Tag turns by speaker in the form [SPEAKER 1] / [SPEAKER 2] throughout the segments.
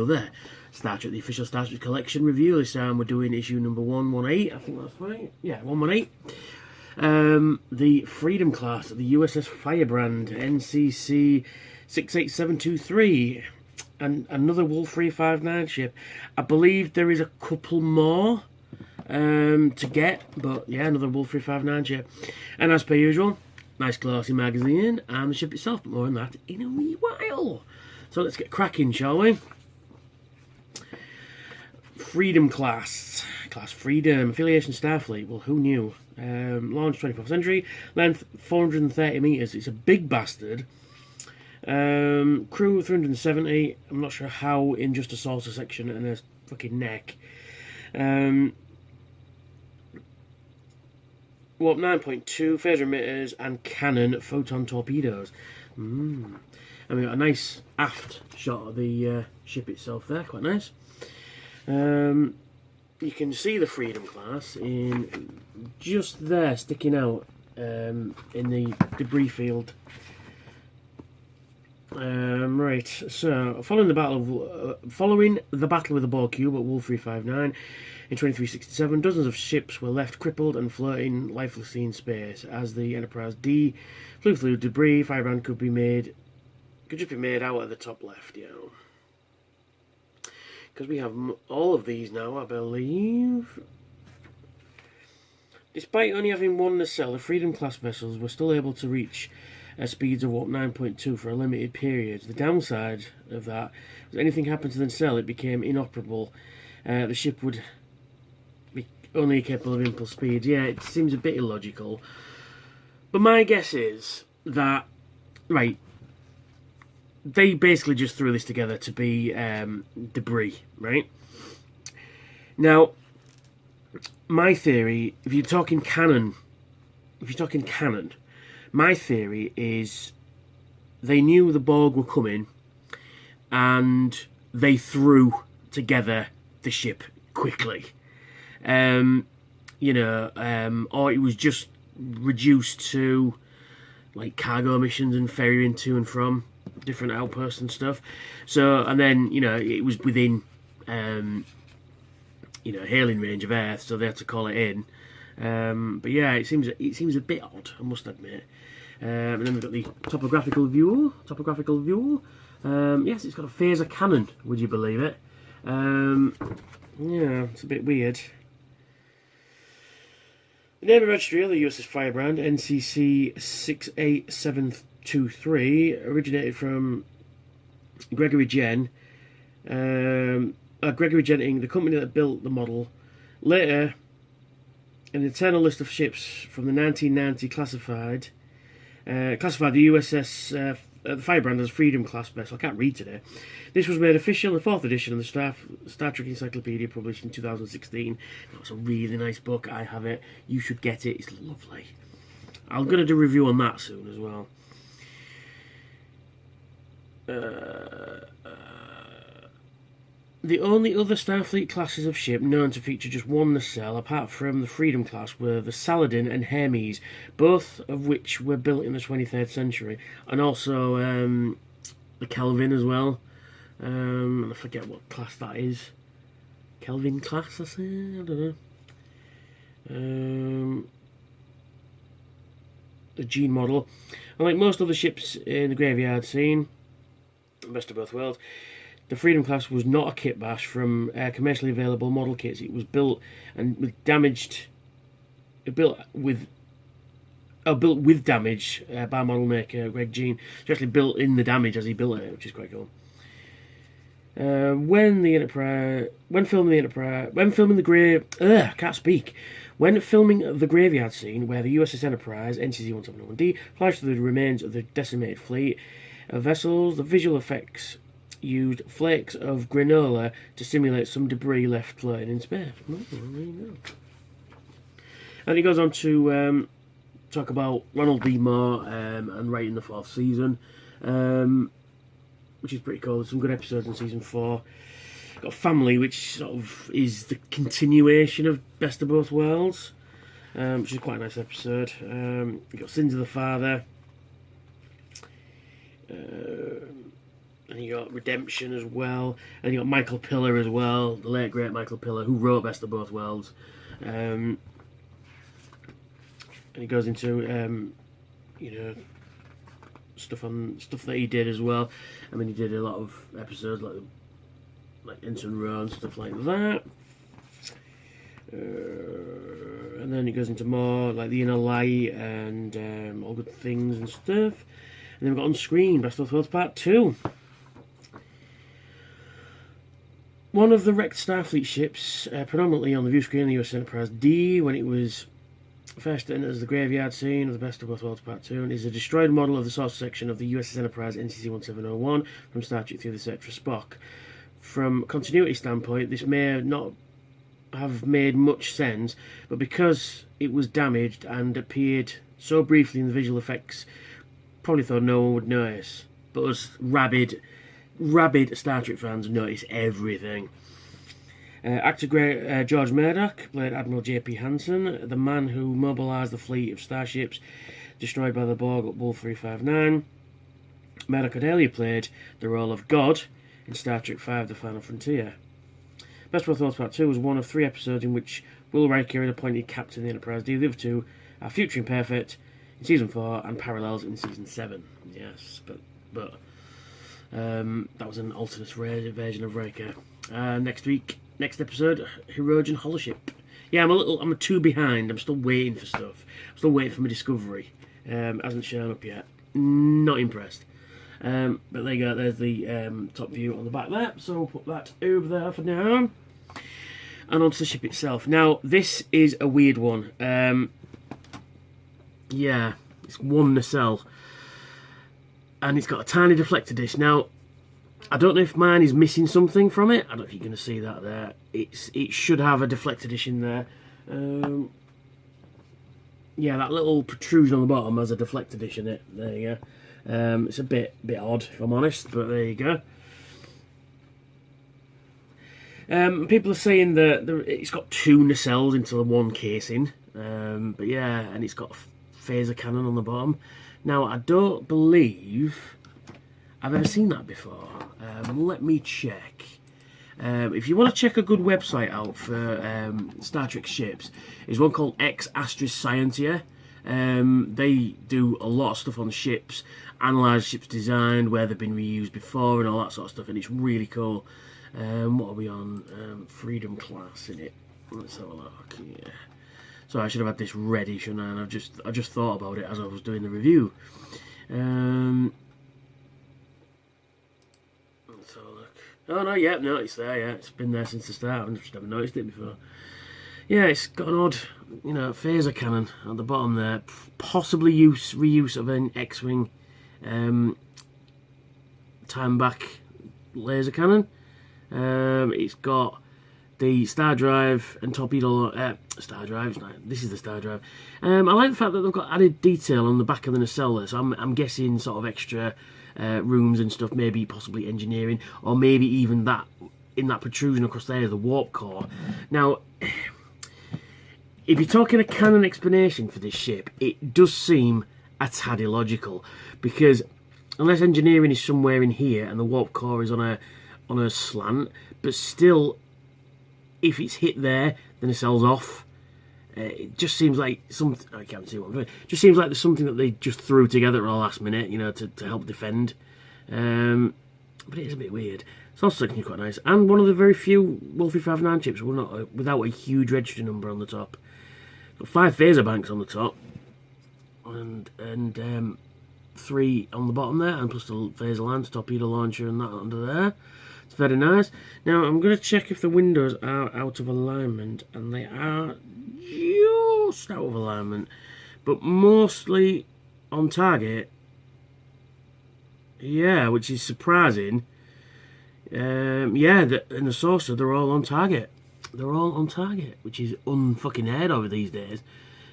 [SPEAKER 1] another Star Trek, the official Starships collection review. This time we're doing issue number 118, I think that's right. Yeah, 118. The Freedom class of the U.S.S. Firebrand NCC-68723. And another Wolf 359 ship. I believe there is a couple more to get, but yeah, another Wolf 359 ship. And as per usual, nice glossy magazine and the ship itself, but more on that in a wee while. So let's get cracking, shall we? Freedom class Freedom, affiliation Starfleet. Well, who knew? Launch 24th century, length 430 meters. It's a big bastard. Crew 370. I'm not sure how in just a saucer section and a fucking neck. Warp 9.2, phaser emitters and cannon photon torpedoes. And we've got a nice aft shot of the ship itself there, quite nice. You can see the Freedom class in just there, sticking out in the debris field. Right, so following the battle with the Borg cube at Wolf 359 in 2367, dozens of ships were left crippled and floating lifelessly in space. As the Enterprise D flew through debris, Firebrand could just be made out at the top left, you know. Because we have all of these now, I believe. Despite only having one nacelle, the Freedom class vessels were still able to reach speeds of Warp 9.2 for a limited period. The downside of that was anything happened to the nacelle, it became inoperable. The ship would be only capable of impulse speed. Yeah, it seems a bit illogical. But my guess is that, right, they basically just threw this together to be debris, right? Now, my theory, if you're talking canon, my theory is they knew the Borg were coming and they threw together the ship quickly. Or it was just reduced to like cargo missions and ferrying to and from different outposts and stuff. So, and then, it was within, hailing range of Earth, so they had to call it in. But yeah, it seems a bit odd, I must admit. And then we've got the topographical view. Yes, it's got a phaser cannon, would you believe it? Yeah, it's a bit weird. The name and registry of the U.S.S. Firebrand NCC-68723 originated from Gregory Gen Inc., the company that built the model. Later, an eternal list of ships from the 1990 classified the U.S.S. The Firebrand as Freedom class vessel. I can't read today. This was made official in the 4th edition of the Star Trek Encyclopedia, published in 2016. It's a really nice book. I have it. You should get it. It's lovely. I'm going to do a review on that soon as well. The only other Starfleet classes of ship known to feature just one nacelle, apart from the Freedom class, were the Saladin and Hermes, both of which were built in the 23rd century, and also the Kelvin as well. I forget what class that is. Kelvin class, I say? I don't know. The Gene model. Unlike most other ships in the graveyard scene, best of both worlds, the Freedom class was not a kit bash from commercially available model kits. It was built with damage by model maker Greg Jean. He actually built in the damage as he built it, which is quite cool. When filming the graveyard scene where the U.S.S. Enterprise NCC-171D flies through the remains of the decimated fleet of vessels, the visual effects used flakes of granola to simulate some debris left floating in space. There you go. And he goes on to talk about Ronald D. Moore and writing the 4th season, which is pretty cool. There's some good episodes in season 4. Got Family, which sort of is the continuation of Best of Both Worlds, which is quite a nice episode. You've got Sins of the Father, And you got Redemption as well. And you got Michael Piller as well, the late great Michael Piller, who wrote Best of Both Worlds. And he goes into stuff that he did as well. I mean, he did a lot of episodes like Ensign Row and stuff like that. And then he goes into more like The Inner Light and All Good Things and stuff. And then we've got On Screen, Best of Both Worlds Part 2. One of the wrecked Starfleet ships, predominantly on the view screen of the U.S. Enterprise D, when it was first entered as the graveyard scene of the Best of Both Worlds Part 2, and is a destroyed model of the source section of the U.S.S. Enterprise NCC-1701 from Star Trek Through the Search for Spock. From a continuity standpoint, this may not have made much sense, but because it was damaged and appeared so briefly in the visual effects, probably thought no one would notice. But us rabid Star Trek fans notice everything. Actor George Murdoch played Admiral J.P. Hansen, the man who mobilised the fleet of starships destroyed by the Borg at Wolf 359. Murdoch had earlier played the role of God in Star Trek V: The Final Frontier. Best of Both Worlds Part 2 was one of 3 episodes in which Will Riker is appointed captain of the Enterprise D. The other 2 are Future Imperfect in Season 4 and Parallels in Season 7. Yes, but that was an alternate version of Riker. Next episode, Hirogen Holoship. Yeah, I'm 2 behind. I'm still waiting for stuff. I'm still waiting for my discovery. Hasn't shown up yet. Not impressed. But there you go. There's the top view on the back there. So we'll put that over there for now. And onto the ship itself. Now, this is a weird one. Yeah, it's one nacelle. And it's got a tiny deflector dish. Now, I don't know if mine is missing something from it. I don't know if you're going to see that there. It should have a deflector dish in there. Yeah, that little protrusion on the bottom has a deflector dish in it. There you go. It's a bit odd, if I'm honest, but there you go. People are saying that it's got 2 nacelles into the one casing. But yeah, and it's got a phaser cannon on the bottom. Now, I don't believe I've ever seen that before. Let me check. If you want to check a good website out for Star Trek ships, there's one called X** Scientia. They do a lot of stuff on ships, analyse ships designed, where they've been reused before and all that sort of stuff, and it's really cool. What are we on? Freedom class in it. Let's have a look. Yeah. So I should have had this ready, shouldn't I? And I just thought about it as I was doing the review. Let's have a look. Oh no, yeah, no, it's there. Yeah, it's been there since the start. I've just never noticed it before. Yeah, it's got an odd, phaser cannon at the bottom there. Possibly reuse of an X-wing time back laser cannon. It's got the star drive and torpedo. Star drive. This is the star drive. I like the fact that they've got added detail on the back of the nacelle there. So I'm guessing sort of extra rooms and stuff. Maybe possibly engineering, or maybe even that in that protrusion across there, the warp core. Now, if you're talking a canon explanation for this ship, it does seem a tad illogical, because unless engineering is somewhere in here and the warp core is on a slant, but still, if it's hit there, the nacelle's off. It just seems like something. I can't see what I'm doing. It just seems like there's something that they just threw together at the last minute, to help defend. But it is a bit weird. It's also looking quite nice, and one of the very few Wolf 359 chips without a huge register number on the top. Got 5 phaser banks on the top, and 3 on the bottom there, and plus the phaser lance, torpedo launcher, and that under there. It's very nice. Now I'm going to check if the windows are out of alignment, and they are just out of alignment, but mostly on target. Yeah, which is surprising. Yeah, in the saucer they're all on target. They're all on target, which is unfucking heard over these days.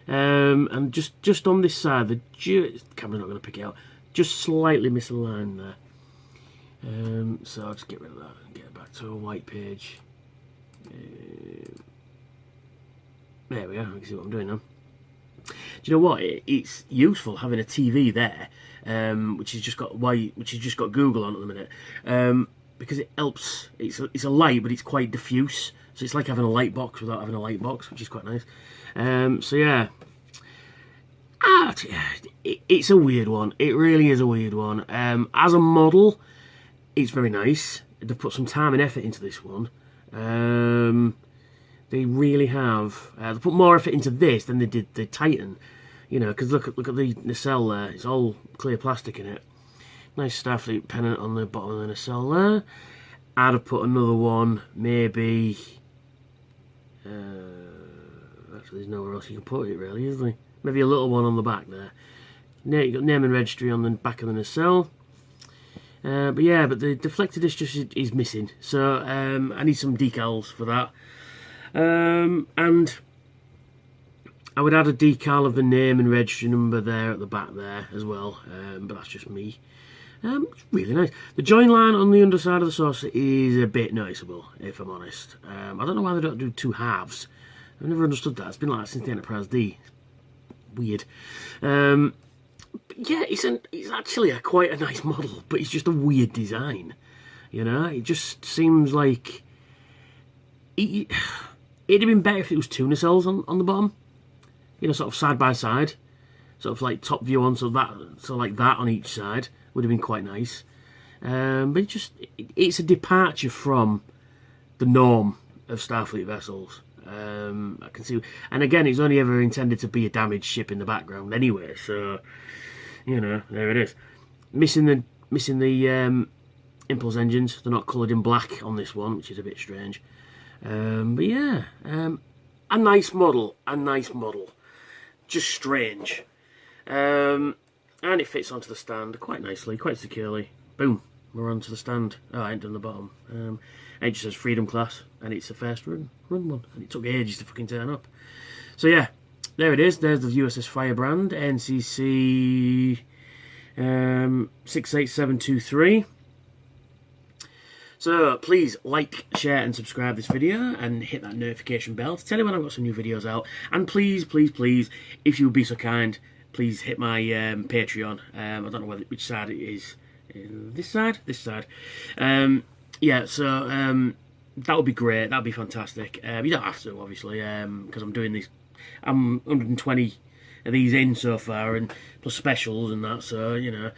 [SPEAKER 1] And just on this side, the camera's not going to pick it out. Just slightly misaligned there. So I'll just get rid of that and get it back to a white page. There we are. You can see what I'm doing now. you know what? It's useful having a TV there, which has just got Google on at the minute, because it helps. It's a light, but it's quite diffuse, so it's like having a light box without having a light box, which is quite nice. So yeah. It's a weird one. It really is a weird one. As a model, it's very nice. They've put some time and effort into this one. They really have. They put more effort into this than they did the Titan. You know, because look at the nacelle there. It's all clear plastic in it. Nice Starfleet pennant on the bottom of the nacelle there. I'd have put another one, maybe. Actually, there's nowhere else you can put it, really, is there? Maybe a little one on the back there. You've got name and registry on the back of the nacelle. But the deflector disc just is missing. So I need some decals for that. And I would add a decal of the name and registry number there at the back there as well. But that's just me. It's really nice. The join line on the underside of the saucer is a bit noticeable, if I'm honest. I don't know why they don't do two halves. I've never understood that. It's been like that since the Enterprise D. Weird. Yeah, it's actually quite a nice model, but it's just a weird design. You know, it just seems like it'd have been better if it was two nacelles on the bottom. You know, sort of side by side, sort of like top view on, so like that on each side would have been quite nice. But it's a departure from the norm of Starfleet vessels. I can see, and again, it's only ever intended to be a damaged ship in the background anyway. So, you know, there it is. Missing the impulse engines. They're not coloured in black on this one, which is a bit strange. But yeah, a nice model. Just strange. And it fits onto the stand quite nicely, quite securely. Boom, we're onto the stand. Oh, I ain't done the bottom. It just says Freedom Class, and it's a first run one, and it took ages to fucking turn up. So yeah, there it is. There's the U.S.S. Firebrand NCC-68723. So please like, share, and subscribe this video, and hit that notification bell to tell you when I've got some new videos out. And please, if you would be so kind, please hit my Patreon. I don't know which side it is. This side. Yeah, so that would be great. That would be fantastic. You don't have to, obviously, because I'm doing these. I'm 120 of these in so far, and plus specials and that. So you know,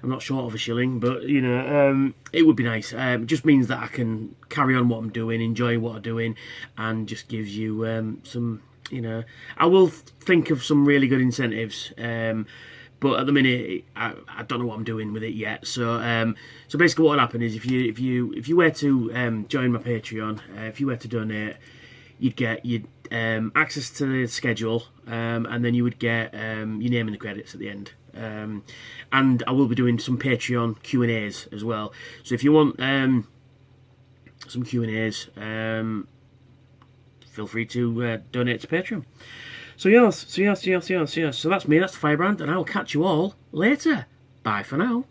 [SPEAKER 1] I'm not short of a shilling, but you know, it would be nice. It just means that I can carry on what I'm doing, enjoy what I'm doing, and just gives you some. You know, I will think of some really good incentives. But at the minute, I don't know what I'm doing with it yet. So so basically, what will happen is if you were to join my Patreon, if you were to donate, you'd get access to the schedule, and then you would get your name in the credits at the end. And I will be doing some Patreon Q&As as well. So if you want some Q&As, feel free to donate to Patreon. So yes. So that's me, that's the Firebrand, and I'll catch you all later. Bye for now.